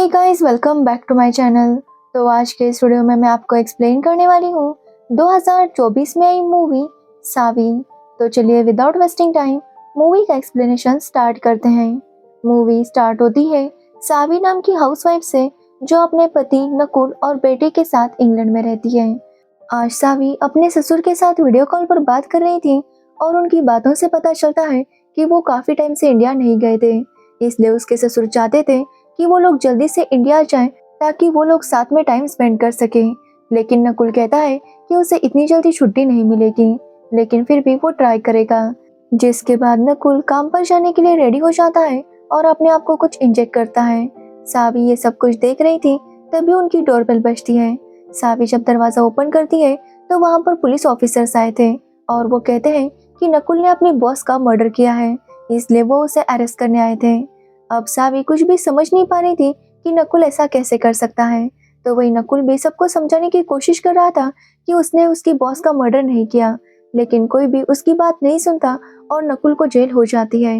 Hey guys, welcome back to my channel. तो आज के इस वीडियो में मैं आपको एक्सप्लेन करने वाली हूँ 2024 में आई मूवी सावी। तो चलिए विदाउट वेस्टिंग टाइम मूवी का एक्सप्लेनेशन स्टार्ट करते हैं। मूवी स्टार्ट होती है सावी नाम की हाउसवाइफ से जो अपने पति नकुल और बेटे के साथ इंग्लैंड में रहती है। आज सावी अपने ससुर के साथ वीडियो कॉल पर बात कर रही थी और उनकी बातों से पता चलता है कि वो काफी टाइम से इंडिया नहीं गए थे, इसलिए उसके ससुर चाहते थे कि वो लोग जल्दी से इंडिया जाएं ताकि वो लोग साथ में टाइम स्पेंड कर सकें। लेकिन नकुल कहता है कि उसे इतनी जल्दी छुट्टी नहीं मिलेगी, लेकिन फिर भी वो ट्राई करेगा। जिसके बाद नकुल काम पर जाने के लिए रेडी हो जाता है और अपने आप को कुछ इंजेक्ट करता है। सावी ये सब कुछ देख रही थी, तभी उनकी डोरबेल बजती है। सावी जब दरवाजा ओपन करती है तो वहाँ पर पुलिस ऑफिसर्स आए थे और वो कहते हैं कि नकुल ने अपने बॉस का मर्डर किया है, इसलिए वो उसे अरेस्ट करने आए थे। अब सावी कुछ भी समझ नहीं पा रही थी कि नकुल ऐसा कैसे कर सकता है। तो वही नकुल भी सबको समझाने की कोशिश कर रहा था कि उसने उसकी बॉस का मर्डर नहीं किया, लेकिन कोई भी उसकी बात नहीं सुनता और नकुल को जेल हो जाती है।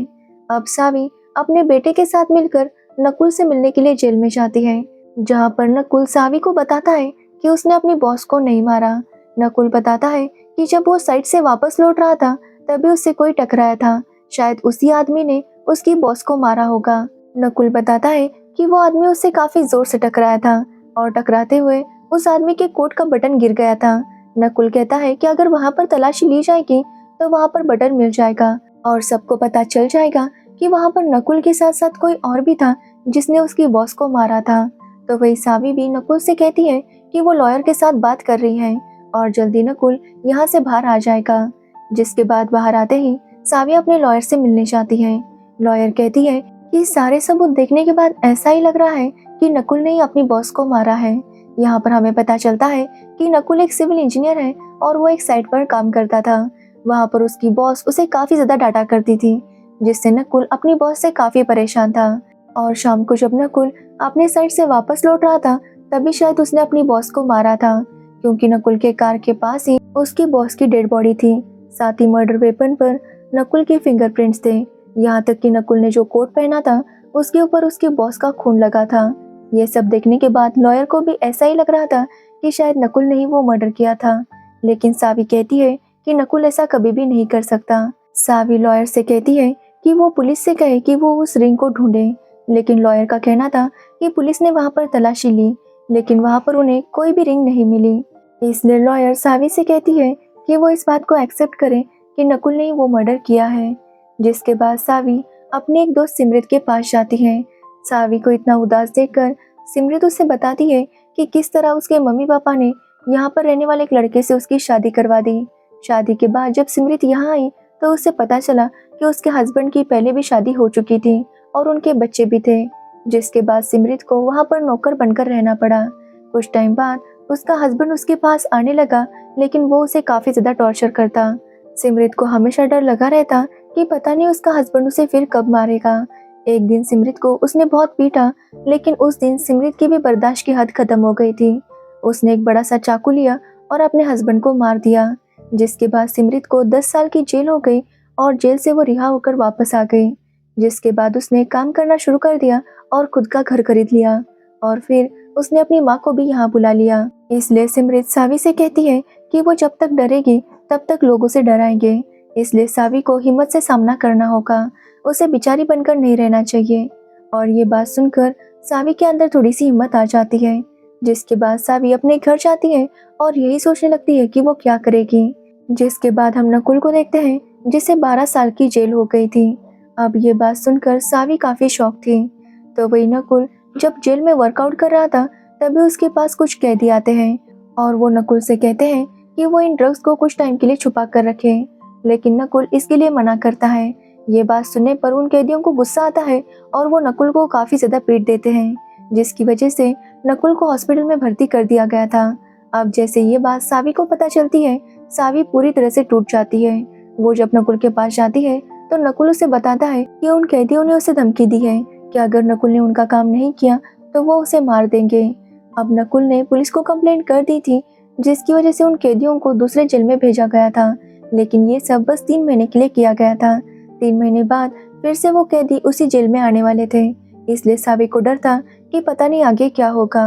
अब सावी अपने बेटे के साथ मिलकर नकुल से मिलने के लिए जेल में जाती है, जहाँ पर नकुल सावी को बताता है कि उसने अपनी बॉस को नहीं मारा। नकुल बताता है कि जब वो साइड से वापस लौट रहा था तभी उससे कोई टकराया था, शायद उसी आदमी ने उसकी बॉस को मारा होगा। नकुल बताता है कि वो आदमी उससे काफी जोर से टकराया था और टकराते हुए उस आदमी के कोट का बटन गिर गया था। नकुल कहता है कि अगर वहां पर तलाशी ली जाएगी तो वहां पर बटन मिल जाएगा और सबको पता चल जाएगा कि वहां पर नकुल के साथ साथ कोई और भी था जिसने उसकी बॉस को मारा था। तो वही सावी भी नकुल से कहती है कि वो लॉयर के साथ बात कर रही है और जल्दी नकुल यहाँ से बाहर आ जाएगा। जिसके बाद बाहर आते ही सावी अपने लॉयर से मिलने जाती है। लॉयर कहती है कि सारे सबूत देखने के बाद ऐसा ही लग रहा है कि नकुल ने ही अपनी बॉस को मारा है। यहाँ पर हमें पता चलता है कि नकुल एक सिविल इंजीनियर है और वो एक साइट पर काम करता था। वहाँ पर उसकी बॉस उसे काफी ज्यादा डांटा करती थी, जिससे नकुल अपनी बॉस से काफी परेशान था। और शाम को जब नकुल अपने साइट से वापस लौट रहा था तभी शायद उसने अपनी बॉस को मारा था, क्योंकि नकुल के कार के पास ही उसकी बॉस की डेड बॉडी थी। साथ ही मर्डर वेपन पर नकुल के फिंगरप्रिंट्स थे, यहाँ तक कि नकुल ने जो कोट पहना था उसके ऊपर उसके बॉस का खून लगा था। ये सब देखने के बाद लॉयर को भी ऐसा ही लग रहा था कि शायद नकुल ने ही वो मर्डर किया था, लेकिन सावी कहती है कि नकुल ऐसा कभी भी नहीं कर सकता। सावी लॉयर से कहती है कि वो पुलिस से कहे कि वो उस रिंग को ढूंढे, लेकिन लॉयर का कहना था कि पुलिस ने वहाँ पर तलाशी ली लेकिन वहाँ पर उन्हें कोई भी रिंग नहीं मिली। इसलिए लॉयर सावी से कहती है कि वो इस बात को एक्सेप्ट करे कि नकुल ने ही वो मर्डर किया है। जिसके बाद सावी अपने एक दोस्त सिमरत के पास जाती है। सावी को इतना उदास देखकर सिमरत उससे बताती है कि किस तरह उसके मम्मी पापा ने यहाँ पर रहने वाले एक लड़के से उसकी शादी करवा दी। शादी के बाद जब सिमरत यहाँ आई तो उससे पता चला कि उसके हस्बैंड की पहले भी शादी हो चुकी थी और उनके बच्चे भी थे। जिसके बाद सिमरत को वहाँ पर नौकर बनकर रहना पड़ा। कुछ टाइम बाद उसका हस्बैंड उसके पास आने लगा, लेकिन वो उसे काफी ज्यादा टॉर्चर करता। सिमरत को हमेशा डर लगा रहता कि पता नहीं उसका हस्बैंड उसे फिर कब मारेगा। एक दिन सिमरत को उसने बहुत पीटा, लेकिन उस दिन सिमरत की भी बर्दाश्त की हद खत्म हो गई थी। उसने एक बड़ा सा चाकू लिया और अपने हस्बैंड को मार दिया। जिसके बाद सिमरत को 10 साल की जेल हो गई और जेल से वो रिहा होकर वापस आ गई। जिसके बाद उसने काम करना शुरू कर दिया और खुद का घर खरीद लिया और फिर उसने अपनी माँ को भी यहाँ बुला लिया। इसलिए सिमरत सावी से कहती है कि वो जब तक डरेगी तब तक लोग उसे डराएंगे, इसलिए सावी को हिम्मत से सामना करना होगा, उसे बिचारी बनकर नहीं रहना चाहिए। और ये बात सुनकर सावी के अंदर थोड़ी सी हिम्मत आ जाती है। जिसके बाद सावी अपने घर जाती है और यही सोचने लगती है कि वो क्या करेगी। जिसके बाद हम नकुल को देखते हैं जिसे 12 साल की जेल हो गई थी। अब ये बात सुनकर सावी काफी शॉक थी। तो वही नकुल जब जेल में वर्कआउट कर रहा था तभी उसके पास कुछ कैदी आते हैं और वो नकुल से कहते हैं कि वो इन ड्रग्स को कुछ टाइम के लिए छुपा कर रखे, लेकिन नकुल इसके लिए मना करता है। ये बात सुनने पर उन कैदियों को गुस्सा आता है और वो नकुल को काफी ज्यादा पीट देते हैं, जिसकी वजह से नकुल को हॉस्पिटल में भर्ती कर दिया गया था। अब जैसे ये बात सावी को पता चलती है, सावी पूरी तरह से टूट जाती है। वो जब नकुल के पास जाती है तो नकुल उसे बताता है कि उन कैदियों ने उसे धमकी दी है कि अगर नकुल ने उनका काम नहीं किया तो वो उसे मार देंगे। अब नकुल ने पुलिस को कंप्लेंट कर दी थी, जिसकी वजह से उन कैदियों को दूसरे जेल में भेजा गया था, लेकिन ये सब बस 3 महीने के लिए किया गया था। 3 महीने बाद फिर से वो कैदी उसी जेल में आने वाले थे, इसलिए सावी को डर था कि पता नहीं आगे क्या होगा।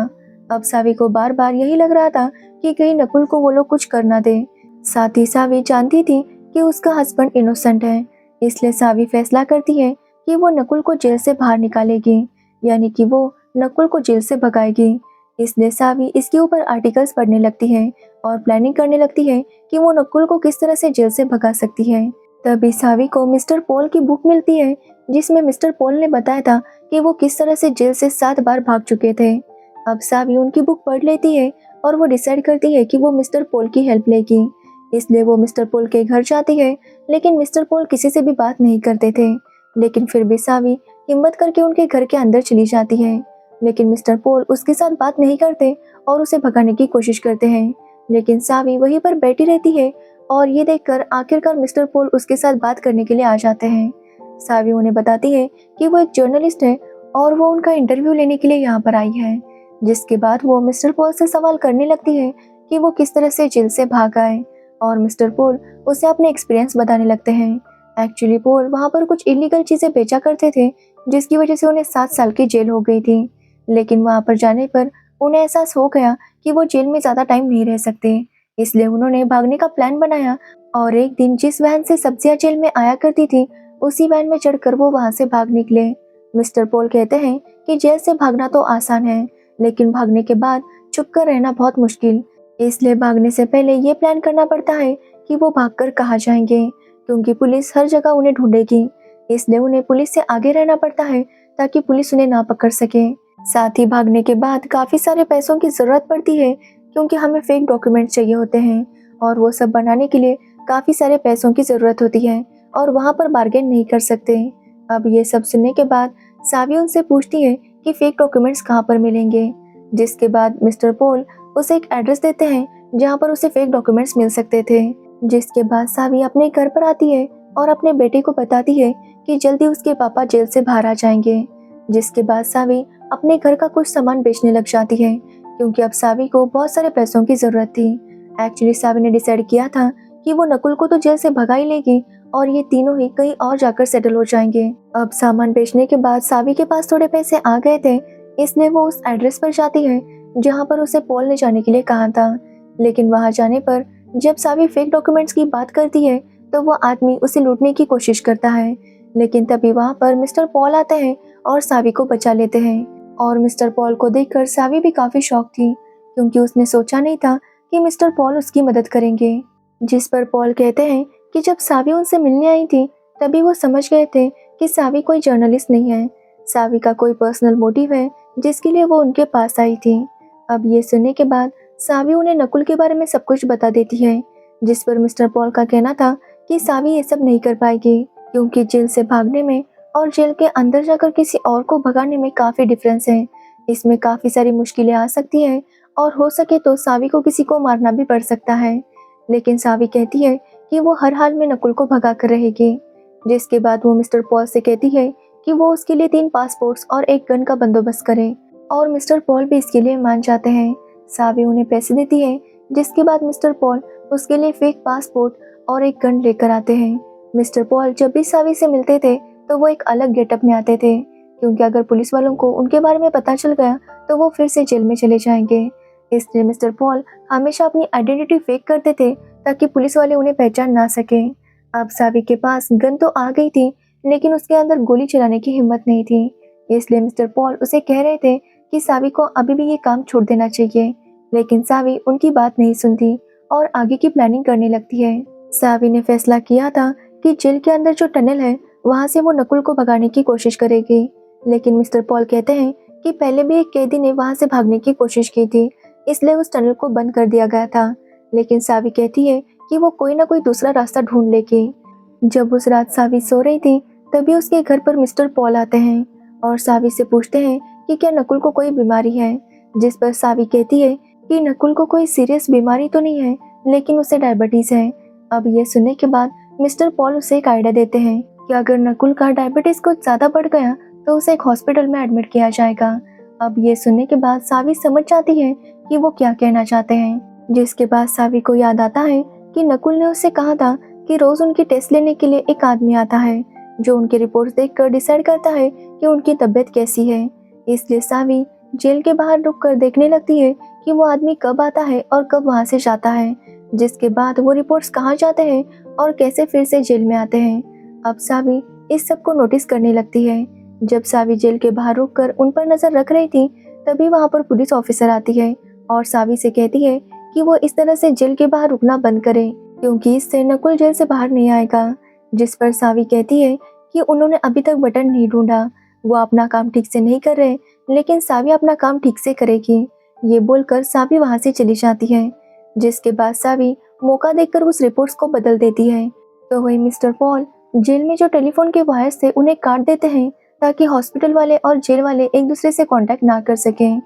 अब सावी को बार बार यही लग रहा था कि कहीं नकुल को वो लोग कुछ कर ना दे। साथ ही सावी जानती थी कि उसका हस्बैंड इनोसेंट है, इसलिए सावी फैसला करती है कि वो नकुल को जेल से बाहर निकालेगी, यानी कि वो नकुल को जेल से भगाएगी। इसलिए सावी इसके ऊपर आर्टिकल्स पढ़ने लगती है और प्लानिंग करने लगती है कि वो नकुल को किस तरह से जेल से भगा सकती है। तभी सावी को मिस्टर पॉल की बुक मिलती है, जिसमें मिस्टर पॉल ने बताया था कि वो किस तरह से जेल से 7 बार भाग चुके थे। अब सावी उनकी बुक पढ़ लेती है और वो डिसाइड करती है कि वो मिस्टर पॉल की हेल्प लेगी। इसलिए वो मिस्टर पॉल के घर जाती है, लेकिन मिस्टर पॉल किसी से भी बात नहीं करते थे। लेकिन फिर भी सावी हिम्मत करके उनके घर के अंदर चली जाती है, लेकिन मिस्टर पॉल उसके साथ बात नहीं करते और उसे भगाने की कोशिश करते हैं। लेकिन सावी वहीं पर बैठी रहती है और ये देखकर आखिरकार मिस्टर पॉल उसके साथ बात करने के लिए आ जाते हैं। सावी उन्हें बताती है कि वो एक जर्नलिस्ट है और वो उनका इंटरव्यू लेने के लिए यहाँ पर आई है। जिसके बाद वो मिस्टर पॉल से सवाल करने लगती है कि वो किस तरह से जेल से भाग आए, और मिस्टर पॉल उसे अपने एक्सपीरियंस बताने लगते हैं। एक्चुअली पॉल वहाँ पर कुछ इलीगल चीज़ें बेचा करते थे, जिसकी वजह से उन्हें 7 साल की जेल हो गई थी। लेकिन वहाँ पर जाने पर उन्हें एहसास हो गया कि वो जेल में ज़्यादा टाइम नहीं रह सकते, इसलिए उन्होंने भागने का प्लान बनाया और एक दिन जिस वैन से सब्जियां जेल में आया करती थी, उसी वैन में चढ़कर वो वहाँ से भाग निकले। मिस्टर पॉल कहते हैं कि जेल से भागना तो आसान है, लेकिन भागने के बाद छुपकर रहना बहुत मुश्किल। इसलिए भागने से पहले ये प्लान करना पड़ता है कि वो भागकर कहाँ जाएंगे, क्योंकि पुलिस हर जगह उन्हें ढूंढेगी। इसलिए उन्हें पुलिस से आगे रहना पड़ता है ताकि पुलिस उन्हें ना पकड़ सके। साथ ही भागने के बाद काफ़ी सारे पैसों की ज़रूरत पड़ती है, क्योंकि हमें फेक डॉक्यूमेंट चाहिए होते हैं और वो सब बनाने के लिए काफ़ी सारे पैसों की ज़रूरत होती है और वहाँ पर बार्गेन नहीं कर सकते। अब ये सब सुनने के बाद सावी उनसे पूछती है कि फेक डॉक्यूमेंट्स कहाँ पर मिलेंगे, जिसके बाद मिस्टर पॉल उसे एक एड्रेस देते हैं जहाँ पर उसे फेक डॉक्यूमेंट्स मिल सकते थे। जिसके बाद सावी अपने घर पर आती है और अपने बेटे को बताती है कि जल्दी उसके पापा जेल से बाहर आ जाएंगे। जिसके बाद सावी अपने घर का कुछ सामान बेचने लग जाती है, क्योंकि अब सावी को बहुत सारे पैसों की ज़रूरत थी। एक्चुअली सावी ने डिसाइड किया था कि वो नकुल को तो जेल से भगा ही लेगी और ये तीनों ही कहीं और जाकर सेटल हो जाएंगे। अब सामान बेचने के बाद सावी के पास थोड़े पैसे आ गए थे, इसलिए वो उस एड्रेस पर जाती है जहाँ पर उसे पॉल ने जाने के लिए कहा था। लेकिन वहाँ जाने पर जब सावी फेक डॉक्यूमेंट्स की बात करती है तो वो आदमी उसे लूटने की कोशिश करता है, लेकिन तभी वहाँ पर मिस्टर पॉल आते हैं और सावी को बचा लेते हैं। और मिस्टर पॉल को देखकर सावी भी काफ़ी शॉक थी, क्योंकि उसने सोचा नहीं था कि मिस्टर पॉल उसकी मदद करेंगे। जिस पर पॉल कहते हैं कि जब सावी उनसे मिलने आई थी तभी वो समझ गए थे कि सावी कोई जर्नलिस्ट नहीं है, सावी का कोई पर्सनल मोटिव है जिसके लिए वो उनके पास आई थी। अब ये सुनने के बाद सावी उन्हें नकुल के बारे में सब कुछ बता देती है, जिस पर मिस्टर पॉल का कहना था कि सावी ये सब नहीं कर पाएगी, क्योंकि जेल से भागने में और जेल के अंदर जाकर किसी और को भगाने में काफ़ी डिफरेंस है। इसमें काफ़ी सारी मुश्किलें आ सकती हैं और हो सके तो सावी को किसी को मारना भी पड़ सकता है। लेकिन सावी कहती है कि वो हर हाल में नकुल को भगा कर रहेगी। जिसके बाद वो मिस्टर पॉल से कहती है कि वो उसके लिए 3 पासपोर्ट्स और एक गन का बंदोबस्त करे, और मिस्टर पॉल भी इसके लिए मान जाते हैं। सावी उन्हें पैसे देती है, जिसके बाद मिस्टर पॉल उसके लिए फेक पासपोर्ट और एक गन लेकर आते हैं। मिस्टर पॉल जब भी सावी से मिलते थे तो वो एक अलग गेटअप में आते थे, क्योंकि अगर पुलिस वालों को उनके बारे में पता चल गया तो वो फिर से जेल में चले जाएंगे। इसलिए मिस्टर पॉल हमेशा अपनी आइडेंटिटी फेक करते थे ताकि पुलिस वाले उन्हें पहचान ना सके। अब सावी के पास गन तो आ गई थी, लेकिन उसके अंदर गोली चलाने की हिम्मत नहीं थी, इसलिए मिस्टर पॉल उसे कह रहे थे कि सावी को अभी भी ये काम छोड़ देना चाहिए। लेकिन सावी उनकी बात नहीं सुनती और आगे की प्लानिंग करने लगती है। सावी ने फैसला किया था कि जेल के अंदर जो टनल है वहाँ से वो नकुल को भगाने की कोशिश करेगी, लेकिन मिस्टर पॉल कहते हैं कि पहले भी एक कैदी ने वहाँ से भागने की कोशिश की थी, इसलिए उस टनल को बंद कर दिया गया था। लेकिन सावी कहती है कि वो कोई ना कोई दूसरा रास्ता ढूंढ लेगी। जब उस रात सावी सो रही थी तभी उसके घर पर मिस्टर पॉल आते हैं और सावी से पूछते हैं कि क्या नकुल को कोई बीमारी है, जिस पर सावी कहती है कि नकुल को कोई सीरियस बीमारी तो नहीं है, लेकिन उसे डायबिटीज़ है। अब ये सुनने के बाद मिस्टर पॉल उसे एक आइडिया देते हैं कि अगर नकुल का डायबिटीज़ कुछ ज़्यादा बढ़ गया तो उसे एक हॉस्पिटल में एडमिट किया जाएगा। अब ये सुनने के बाद सावी समझ जाती है कि वो क्या कहना चाहते हैं, जिसके बाद सावी को याद आता है कि नकुल ने उससे कहा था कि रोज़ उनकी टेस्ट लेने के लिए एक आदमी आता है जो उनकी रिपोर्ट्स देखकर डिसाइड करता है कि उनकी तबीयत कैसी है। इसलिए सावी जेल के बाहर रुककर देखने लगती है कि वो आदमी कब आता है और कब वहां से जाता है, जिसके बाद वो रिपोर्ट्स कहाँ जाते हैं और कैसे फिर से जेल में आते हैं। अब सावी इस सब को नोटिस करने लगती है। जब सावी जेल के बाहर रुककर उन पर नजर रख रही थी, तभी वहां पर पुलिस ऑफिसर आती है और सावी से कहती है कि वो इस तरह से जेल के बाहर रुकना बंद करे, क्योंकि इससे नकुल जेल से बाहर नहीं आएगा। जिस पर सावी कहती है कि उन्होंने अभी तक बटन नहीं ढूंढा, वो अपना काम ठीक से नहीं कर रहे, लेकिन सावी अपना काम ठीक से करेगी। ये बोलकर सावी वहां से चली जाती है, जिसके बाद सावी मौका देखकर उस रिपोर्ट्स को बदल देती है। तो वही मिस्टर पॉल जेल में जो टेलीफोन के वायर्स थे उन्हें काट देते हैं, ताकि हॉस्पिटल वाले और जेल वाले एक दूसरे से कांटेक्ट ना कर सकें।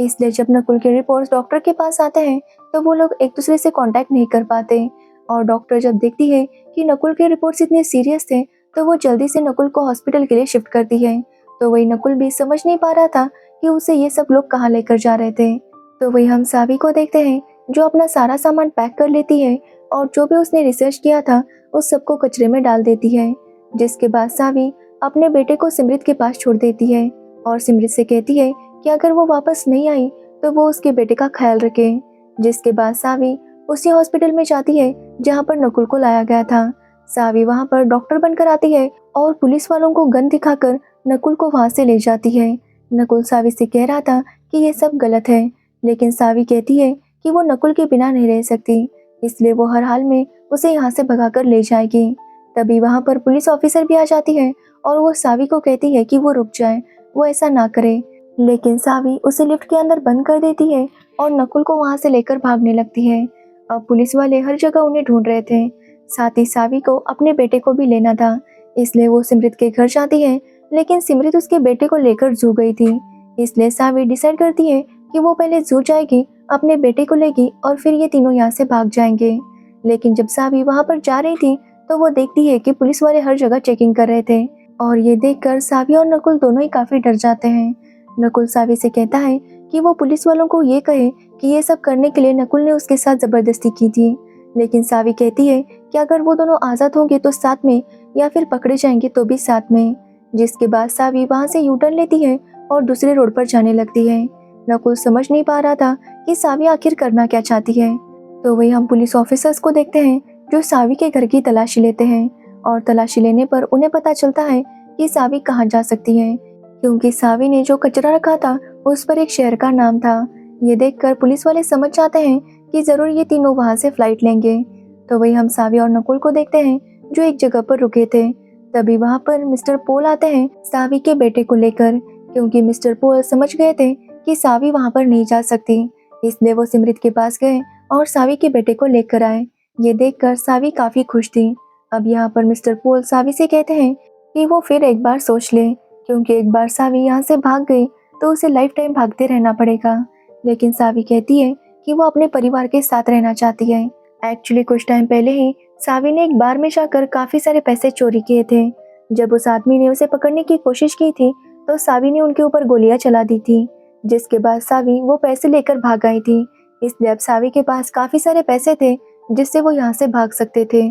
इसलिए जब नकुल के रिपोर्ट्स डॉक्टर के पास आते हैं, तो वो लोग एक दूसरे से कांटेक्ट नहीं कर पाते। और डॉक्टर जब देखती है कि नकुल के रिपोर्ट्स इतने सीरियस थे, तो वो जल्दी से नकुल को हॉस्पिटल के लिए शिफ्ट करती है। तो वही नकुल भी समझ नहीं पा रहा था कि उसे ये सब लोग कहाँ लेकर जा रहे थे। तो वही हम सावी को देखते हैं, जो अपना सारा सामान पैक कर लेती है और जो भी उसने रिसर्च किया था उस सबको कचरे में डाल देती है। जिसके बाद सावी अपने बेटे को सिमरत के पास छोड़ देती है और सिमरत से कहती है कि अगर वो वापस नहीं आई तो वो उसके बेटे का ख्याल रखे। जिसके बाद सावी उसी हॉस्पिटल में जाती है जहाँ पर नकुल को लाया गया था। सावी वहाँ पर डॉक्टर बनकर आती है और पुलिस वालों को गन दिखाकर नकुल को वहाँ से ले जाती है। नकुल सावी से कह रहा था कि ये सब गलत है, लेकिन सावी कहती है कि वो नकुल के बिना नहीं रह सकती, इसलिए वो हर हाल में उसे यहाँ से भगाकर ले जाएगी। तभी वहाँ पर पुलिस ऑफिसर भी आ जाती है और वो सावी को कहती है कि वो रुक जाए, वो ऐसा ना करे, लेकिन सावी उसे लिफ्ट के अंदर बंद कर देती है और नकुल को वहाँ से लेकर भागने लगती है। अब पुलिस वाले हर जगह उन्हें ढूंढ रहे थे, साथ ही सावी को अपने बेटे को भी लेना था, इसलिए वो सिमरत के घर जाती है, लेकिन सिमरत उसके बेटे को लेकर जू गई थी। इसलिए सावी डिसाइड करती है कि वो पहले जू जाएगी, अपने बेटे को लेगी और फिर ये तीनों यहाँ से भाग जाएंगे। लेकिन जब सावी वहाँ पर जा रही थी, तो वो देखती है कि पुलिस वाले हर जगह चेकिंग कर रहे थे और ये देखकर सावी और नकुल दोनों ही काफी डर जाते हैं। नकुल सावी से कहता है कि वो पुलिस वालों को ये कहे कि ये सब करने के लिए नकुल ने उसके साथ जबरदस्ती की थी, लेकिन सावी कहती है कि अगर वो दोनों आज़ाद होंगे तो साथ में, या फिर पकड़े जाएंगे तो भी साथ में। जिसके बाद सावी वहाँ से यू टर्न लेती है और दूसरे रोड पर जाने लगती है। नकुल समझ नहीं पा रहा था कि सावी आखिर करना क्या चाहती है। तो वही हम पुलिस ऑफिसर्स को देखते हैं, जो सावी के घर की तलाशी लेते हैं और तलाशी लेने पर उन्हें पता चलता है कि सावी कहाँ जा सकती है, क्योंकि सावी ने जो कचरा रखा था उस पर एक शहर का नाम था। ये देखकर पुलिस वाले समझ जाते हैं कि जरूर ये तीनों वहां से फ्लाइट लेंगे। तो वही हम सावी और नकुल को देखते हैं, जो एक जगह पर रुके थे। तभी वहां पर मिस्टर पोल आते हैं सावी के बेटे को लेकर, क्योंकि मिस्टर पोल समझ गए थे कि सावी वहां पर नहीं जा सकती, इसलिए वो सिमरत के पास गए और सावी के बेटे को लेकर आए। ये देखकर सावी काफी खुश थी। अब यहाँ पर मिस्टर पोल सावी से कहते हैं कि वो फिर एक बार सोच ले, क्योंकि एक बार सावी यहाँ से भाग गई तो उसे लाइफ टाइम भागते रहना पड़ेगा। लेकिन सावी कहती है कि वो अपने परिवार के साथ रहना चाहती है। एक्चुअली कुछ टाइम पहले ही सावी ने एक बार में जाकर काफी सारे पैसे चोरी किए थे। जब उस आदमी ने उसे पकड़ने की कोशिश की थी, तो सावी ने उनके ऊपर गोलियां चला दी थी, जिसके बाद सावी वो पैसे लेकर भाग आई थी। इसलिए अब सावी के पास काफी सारे पैसे थे, जिससे वो यहाँ से भाग सकते थे।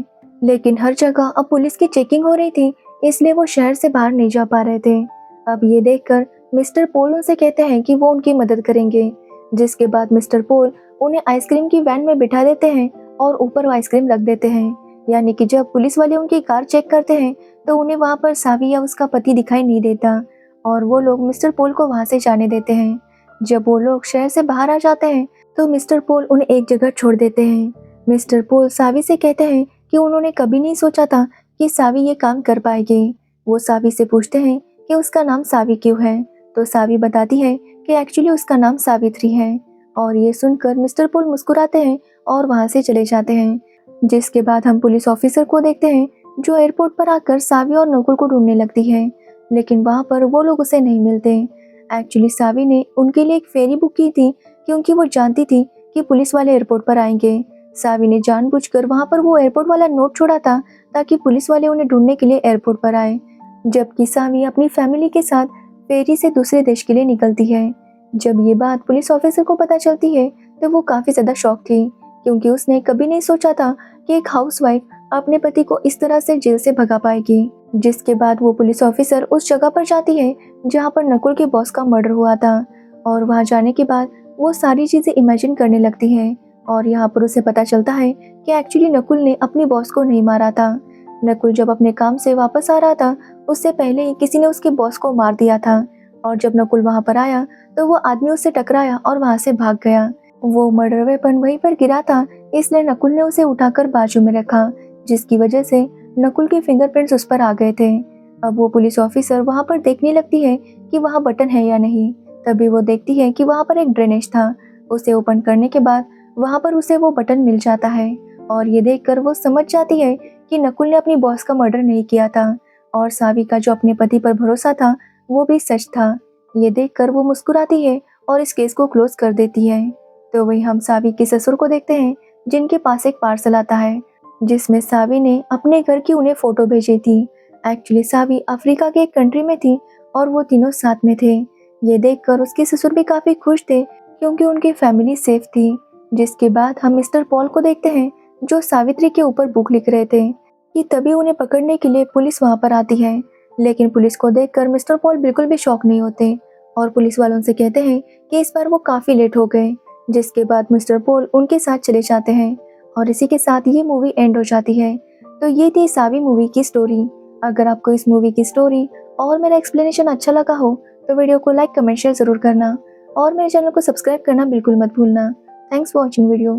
लेकिन हर जगह अब पुलिस की चेकिंग हो रही थी, इसलिए वो शहर से बाहर नहीं जा पा रहे थे। अब ये देखकर मिस्टर पोल उनसे कहते हैं कि वो उनकी मदद करेंगे। जिसके बाद मिस्टर पोल उन्हें आइसक्रीम की वैन में बिठा देते हैं और ऊपर वो आइसक्रीम रख देते हैं। यानी कि जब पुलिस वाले उनकी कार चेक करते हैं, तो उन्हें वहाँ पर सावी या उसका पति दिखाई नहीं देता और वो लोग मिस्टर पोल को वहाँ से जाने देते हैं। जब वो लोग शहर से बाहर आ जाते हैं, तो मिस्टर पोल उन्हें एक जगह छोड़ देते हैं। मिस्टर पोल सावी से कहते हैं कि उन्होंने कभी नहीं सोचा था कि सावी ये काम कर पाएगी। वो सावी से पूछते हैं कि उसका नाम सावी क्यों है, तो सावी बताती है कि एक्चुअली उसका नाम सावित्री है। और ये सुनकर मिस्टर पोल मुस्कुराते हैं और वहाँ से चले जाते हैं। जिसके बाद हम पुलिस ऑफिसर को देखते हैं, जो एयरपोर्ट पर आकर सावी और नकुल को ढूंढने लगती है, लेकिन वहाँ पर वो लोग उसे नहीं मिलते। एक्चुअली सावी ने उनके लिए एक फेरी बुक की थी, क्योंकि वो जानती थी कि पुलिस वाले एयरपोर्ट पर आएंगे। सावी ने जानबूझकर वहाँ पर वो एयरपोर्ट वाला नोट छोड़ा था, ताकि पुलिस वाले उन्हें ढूंढने के लिए एयरपोर्ट पर आए। जबकि सावी अपनी फैमिली के साथ फेरी से दूसरे देश के लिए निकलती है। जब ये बात पुलिस ऑफिसर को पता चलती है, तो वो काफी ज्यादा शॉक थी, क्योंकि उसने कभी नहीं सोचा था कि एक हाउसवाइफ अपने पति को इस तरह से जेल से भगा पाएगी। जिसके बाद वो पुलिस ऑफिसर उस जगह पर जाती है जहाँ पर नकुल के बॉस का मर्डर हुआ था। और वहाँ जाने के बाद वो सारी चीज़ें इमेजिन करने लगती है और यहाँ पर उसे पता चलता है कि एक्चुअली नकुल ने अपने बॉस को नहीं मारा था। नकुल जब अपने काम से वापस आ रहा था उससे पहले ही किसी ने उसके बॉस को मार दिया था। और जब नकुल वहाँ पर आया तो वो आदमी उससे टकराया और वहाँ से भाग गया। वो मर्डर वेपन वहीं पर गिरा था, इसलिए नकुल ने उसे उठाकर बाजू में रखा, जिसकी वजह से नकुल के फिंगरप्रिंट्स उस पर आ गए थे। अब वो पुलिस ऑफिसर वहाँ पर देखने लगती है कि वहाँ बटन है या नहीं। तभी वो देखती है कि वहाँ पर एक ड्रेनेज था। उसे ओपन करने के बाद वहाँ पर उसे वो बटन मिल जाता है और ये देखकर वो समझ जाती है कि नकुल ने अपनी बॉस का मर्डर नहीं किया था और सावी का जो अपने पति पर भरोसा था वो भी सच था। ये देखकर वो मुस्कुराती है और इस केस को क्लोज कर देती है। तो वही हम सावी के ससुर को देखते हैं जिनके पास एक पार्सल आता है जिसमें सावी ने अपने घर की उन्हें फोटो भेजी थी। एक्चुअली सावी अफ्रीका के एक कंट्री में थी और वो तीनों साथ में थे। ये देखकर उसके ससुर भी काफी खुश थे क्योंकि उनकी फैमिली सेफ थी। जिसके बाद हम मिस्टर पॉल को देखते हैं जो सावित्री के ऊपर बुक लिख रहे थे कि तभी उन्हें पकड़ने के लिए पुलिस वहां पर आती है। लेकिन पुलिस को देखकर मिस्टर पॉल बिल्कुल भी शॉक नहीं होते और पुलिस वालों से कहते हैं कि इस बार वो काफी लेट हो गए। जिसके बाद मिस्टर पॉल उनके साथ चले जाते हैं और इसी के साथ ये मूवी एंड हो जाती है। तो ये थी सावी मूवी की स्टोरी। अगर आपको इस मूवी की स्टोरी और मेरा एक्सप्लेनेशन अच्छा लगा हो तो वीडियो को लाइक कमेंट शेयर जरूर करना और मेरे चैनल को सब्सक्राइब करना बिल्कुल मत भूलना। Thanks for watching video.